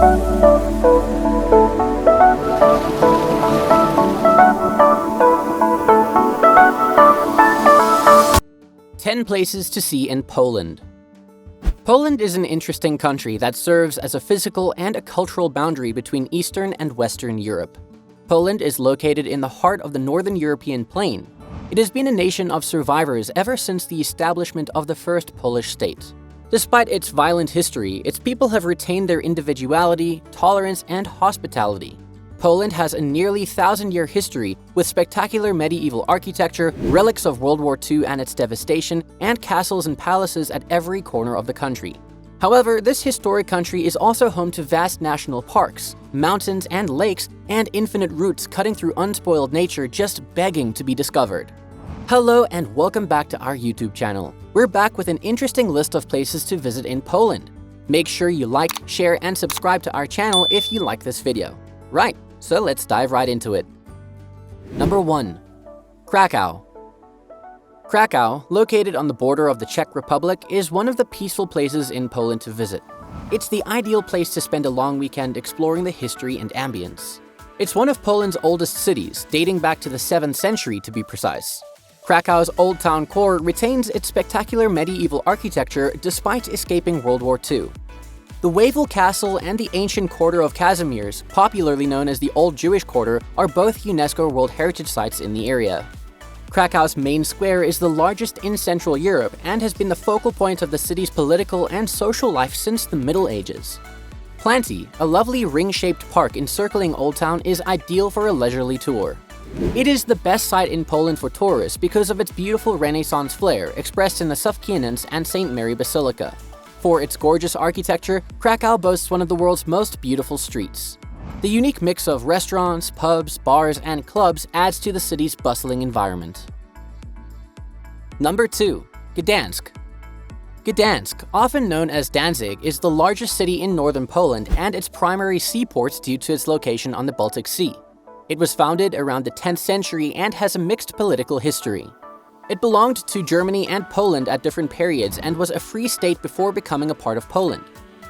Ten places to see in Poland. Poland is an interesting country that serves as a physical and a cultural boundary between Eastern and Western Europe. Poland is located in the heart of the Northern European plain. It has been a nation of survivors ever since the establishment of the first Polish state. Despite its violent history, its people have retained their individuality, tolerance, and hospitality. Poland has a nearly 1,000-year history with spectacular medieval architecture, relics of World War II and its devastation, and castles and palaces at every corner of the country. However, this historic country is also home to vast national parks, mountains and lakes, and infinite routes cutting through unspoiled nature just begging to be discovered. Hello and welcome back to our YouTube channel. We're back with an interesting list of places to visit in Poland. Make sure you like, share, and subscribe to our channel if you like this video. Right, so let's dive right into it. Number 1. Krakow. Krakow, located on the border of the Czech Republic, is one of the peaceful places in Poland to visit. It's the ideal place to spend a long weekend exploring the history and ambience. It's one of Poland's oldest cities, dating back to the 7th century to be precise. Krakow's Old Town core retains its spectacular medieval architecture despite escaping World War II. The Wawel Castle and the ancient Quarter of Kazimierz, popularly known as the Old Jewish Quarter, are both UNESCO World Heritage Sites in the area. Krakow's main square is the largest in Central Europe and has been the focal point of the city's political and social life since the Middle Ages. Planty, a lovely ring-shaped park encircling Old Town, is ideal for a leisurely tour. It is the best site in Poland for tourists because of its beautiful Renaissance flair expressed in the Sufkienins and St. Mary Basilica. For its gorgeous architecture, Krakow boasts one of the world's most beautiful streets. The unique mix of restaurants, pubs, bars, and clubs adds to the city's bustling environment. Number 2. Gdansk. Gdansk, often known as Danzig, is the largest city in northern Poland and its primary seaport due to its location on the Baltic Sea. It was founded around the 10th century and has a mixed political history. It belonged to Germany and Poland at different periods and was a free state before becoming a part of Poland.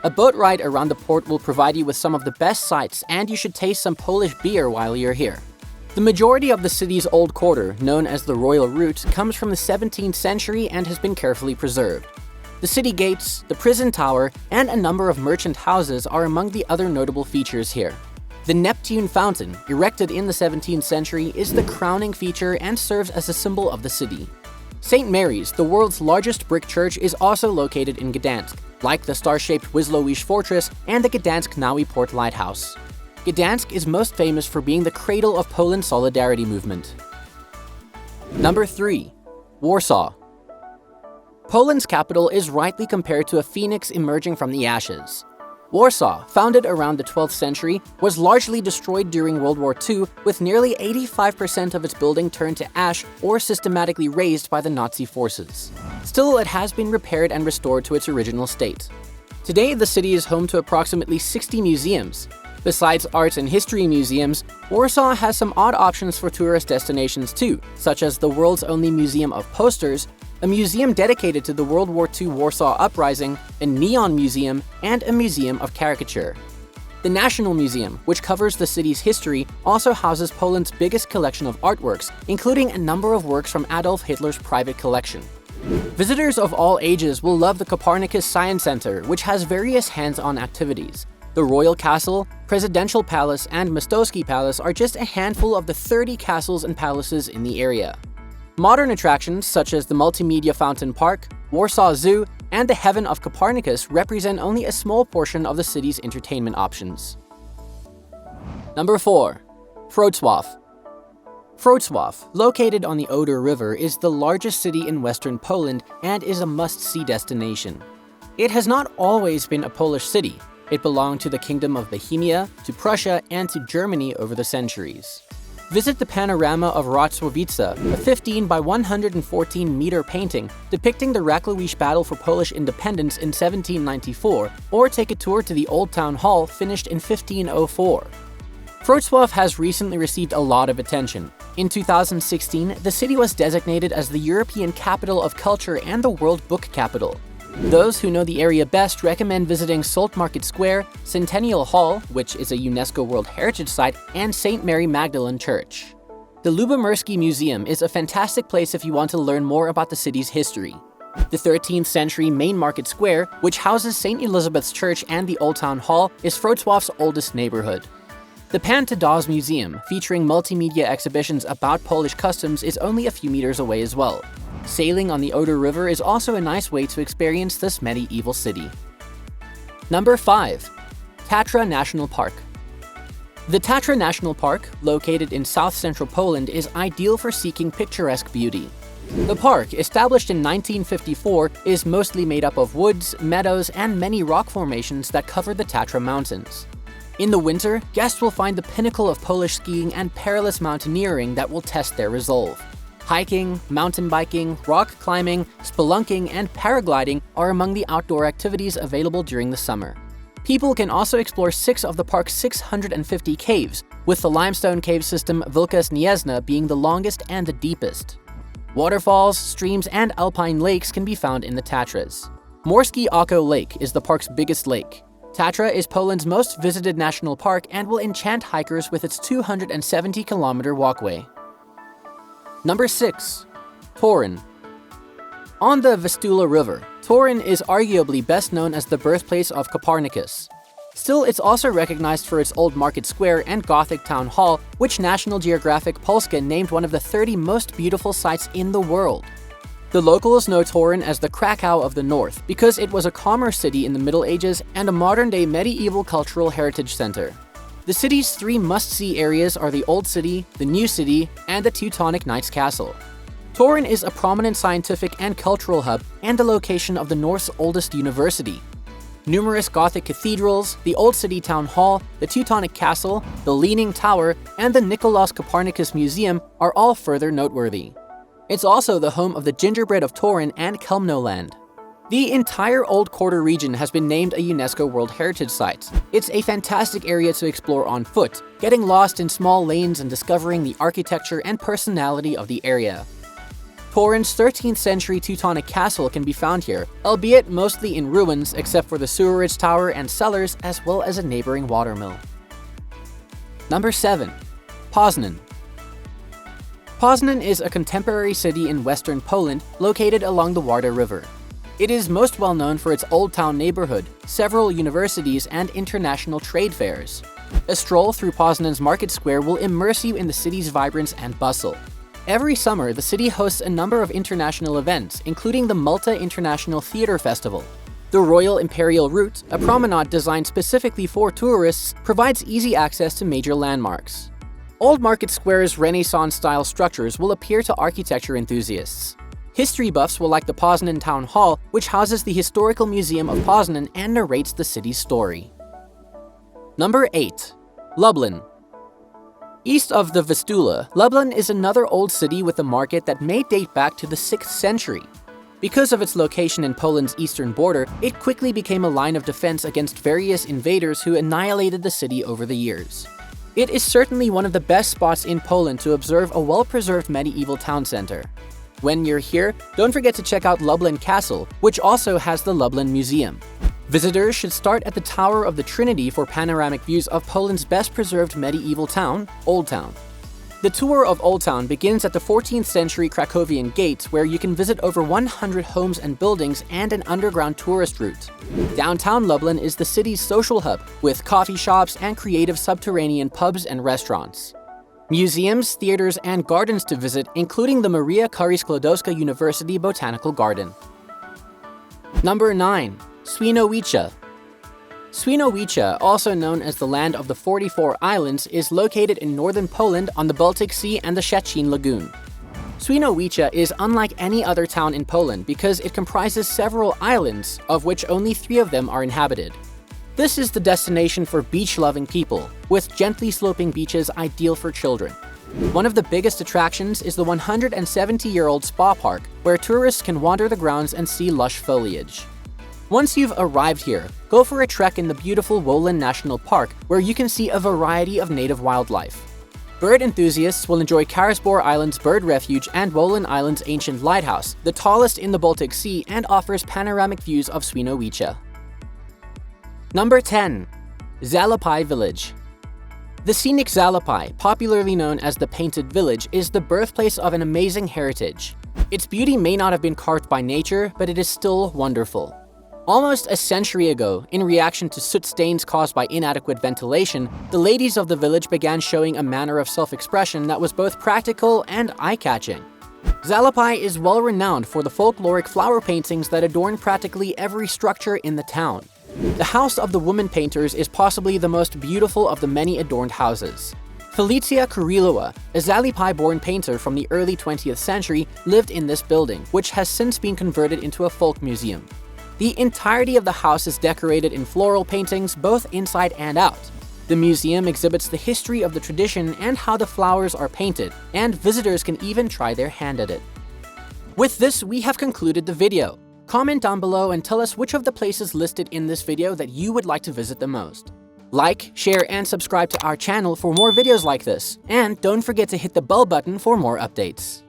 A boat ride around the port will provide you with some of the best sights, and you should taste some Polish beer while you're here. The majority of the city's old quarter, known as the Royal Route, comes from the 17th century and has been carefully preserved. The city gates, the prison tower, and a number of merchant houses are among the other notable features here. The Neptune Fountain, erected in the 17th century, is the crowning feature and serves as a symbol of the city. St. Mary's, the world's largest brick church, is also located in Gdansk, like the star-shaped Swinoujscie fortress and the Gdansk Nowy Port lighthouse. Gdansk is most famous for being the cradle of Poland's solidarity movement. Number 3. Warsaw. Poland's capital is rightly compared to a phoenix emerging from the ashes. Warsaw, founded around the 12th century, was largely destroyed during World War II, with nearly 85% of its building turned to ash or systematically razed by the Nazi forces. Still, it has been repaired and restored to its original state. Today, the city is home to approximately 60 museums. Besides arts and history museums, Warsaw has some odd options for tourist destinations too, such as the world's only museum of posters, a museum dedicated to the World War II Warsaw Uprising, a neon museum, and a museum of caricature. The National Museum, which covers the city's history, also houses Poland's biggest collection of artworks, including a number of works from Adolf Hitler's private collection. Visitors of all ages will love the Copernicus Science Center, which has various hands-on activities. The Royal Castle, Presidential Palace, and Mostowski Palace are just a handful of the 30 castles and palaces in the area. Modern attractions such as the Multimedia Fountain Park, Warsaw Zoo, and the Heaven of Copernicus represent only a small portion of the city's entertainment options. Number 4. Frotes-waf. Frotes-waf, located on the Oder River, is the largest city in western Poland and is a must-see destination. It has not always been a Polish city. It belonged to the Kingdom of Bohemia, to Prussia, and to Germany over the centuries. Visit the panorama of Frotes-waf, a 15 by 114 meter painting depicting the Wrocław battle for Polish independence in 1794, or take a tour to the Old Town Hall, finished in 1504. Frotes-waf has recently received a lot of attention. In 2016, the city was designated as the European Capital of Culture and the World Book Capital. Those who know the area best recommend visiting Salt Market Square, Centennial Hall, which is a UNESCO World Heritage Site, and St. Mary Magdalene Church. The Lubomirski Museum is a fantastic place if you want to learn more about the city's history. The 13th century Main Market Square, which houses St. Elizabeth's Church and the Old Town Hall, is Frotes-waf's oldest neighborhood. The Pan to Dawes Museum, featuring multimedia exhibitions about Polish customs, is only a few meters away as well. Sailing on the Oder River is also a nice way to experience this medieval city. Number 5. Tatra National Park. The Tatra National Park, located in south-central Poland, is ideal for seeking picturesque beauty. The park, established in 1954, is mostly made up of woods, meadows, and many rock formations that cover the Tatra Mountains. In the winter, guests will find the pinnacle of Polish skiing and perilous mountaineering that will test their resolve. Hiking, mountain biking, rock climbing, spelunking, and paragliding are among the outdoor activities available during the summer. People can also explore 6 of the park's 650 caves, with the limestone cave system Wielka Śnieżna being the longest and the deepest. Waterfalls, streams, and alpine lakes can be found in the Tatras. Morskie Oko Lake is the park's biggest lake. Tatra is Poland's most visited national park and will enchant hikers with its 270-kilometer walkway. Number 6. Torun. On the Vistula River, Torun is arguably best known as the birthplace of Copernicus. Still, it's also recognized for its old market square and Gothic town hall, which National Geographic Polska named one of the 30 most beautiful sites in the world. The locals know Torun as the Krakow of the North because it was a commerce city in the Middle Ages and a modern-day medieval cultural heritage center. The city's 3 must-see areas are the Old City, the New City, and the Teutonic Knights Castle. Torun is a prominent scientific and cultural hub and the location of the North's oldest university. Numerous Gothic cathedrals, the Old City Town Hall, the Teutonic Castle, the Leaning Tower, and the Nicolaus Copernicus Museum are all further noteworthy. It's also the home of the Gingerbread of Torun and Kelmnoland. The entire Old Quarter region has been named a UNESCO World Heritage Site. It's a fantastic area to explore on foot, getting lost in small lanes and discovering the architecture and personality of the area. Torun's 13th century Teutonic Castle can be found here, albeit mostly in ruins except for the sewerage tower and cellars as well as a neighboring watermill. Number 7. Poznan. Poznan is a contemporary city in western Poland located along the Warta River. It is most well known for its Old Town neighborhood, several universities, and international trade fairs. A stroll through Poznan's market square will immerse you in the city's vibrance and bustle. Every summer, the city hosts a number of international events, including the Malta International Theatre Festival. The Royal Imperial Route, a promenade designed specifically for tourists, provides easy access to major landmarks. Old Market Square's Renaissance-style structures will appeal to architecture enthusiasts. History buffs will like the Poznan Town Hall, which houses the Historical Museum of Poznan and narrates the city's story. Number 8. Lublin. East of the Vistula, Lublin is another old city with a market that may date back to the 6th century. Because of its location in Poland's eastern border, it quickly became a line of defense against various invaders who annihilated the city over the years. It is certainly one of the best spots in Poland to observe a well-preserved medieval town center. When you're here, don't forget to check out Lublin Castle, which also has the Lublin Museum. Visitors should start at the Tower of the Trinity for panoramic views of Poland's best-preserved medieval town, Old Town. The tour of Old Town begins at the 14th century Krakowian gates, where you can visit over 100 homes and buildings and an underground tourist route. Downtown Lublin is the city's social hub, with coffee shops and creative subterranean pubs and restaurants. Museums, theaters, and gardens to visit, including the Maria Curie-Skłodowska University Botanical Garden. Number 9. Swino-weecha. Swino-weecha, also known as the Land of the 44 Islands, is located in northern Poland on the Baltic Sea and the Szczecin Lagoon. Swino-weecha is unlike any other town in Poland because it comprises several islands, of which only 3 of them are inhabited. This is the destination for beach-loving people, with gently sloping beaches ideal for children. One of the biggest attractions is the 170-year-old spa park, where tourists can wander the grounds and see lush foliage. Once you've arrived here, go for a trek in the beautiful Wołyn National Park, where you can see a variety of native wildlife. Bird enthusiasts will enjoy Karasbor Island's bird refuge and Wolin Island's ancient lighthouse, the tallest in the Baltic Sea and offers panoramic views of Swino-weecha. Number 10. Zalipie Village. The scenic Zalipie, popularly known as the Painted Village, is the birthplace of an amazing heritage. Its beauty may not have been carved by nature, but it is still wonderful. Almost a century ago, in reaction to soot stains caused by inadequate ventilation, the ladies of the village began showing a manner of self-expression that was both practical and eye-catching. Zalipie is well renowned for the folkloric flower paintings that adorn practically every structure in the town. The house of the woman painters is possibly the most beautiful of the many adorned houses. Felicia Kurilova, a Zalipie-born painter from the early 20th century, lived in this building, which has since been converted into a folk museum. The entirety of the house is decorated in floral paintings both inside and out. The museum exhibits the history of the tradition and how the flowers are painted, and visitors can even try their hand at it. With this, we have concluded the video. Comment down below and tell us which of the places listed in this video that you would like to visit the most. Like, share, and subscribe to our channel for more videos like this, and don't forget to hit the bell button for more updates.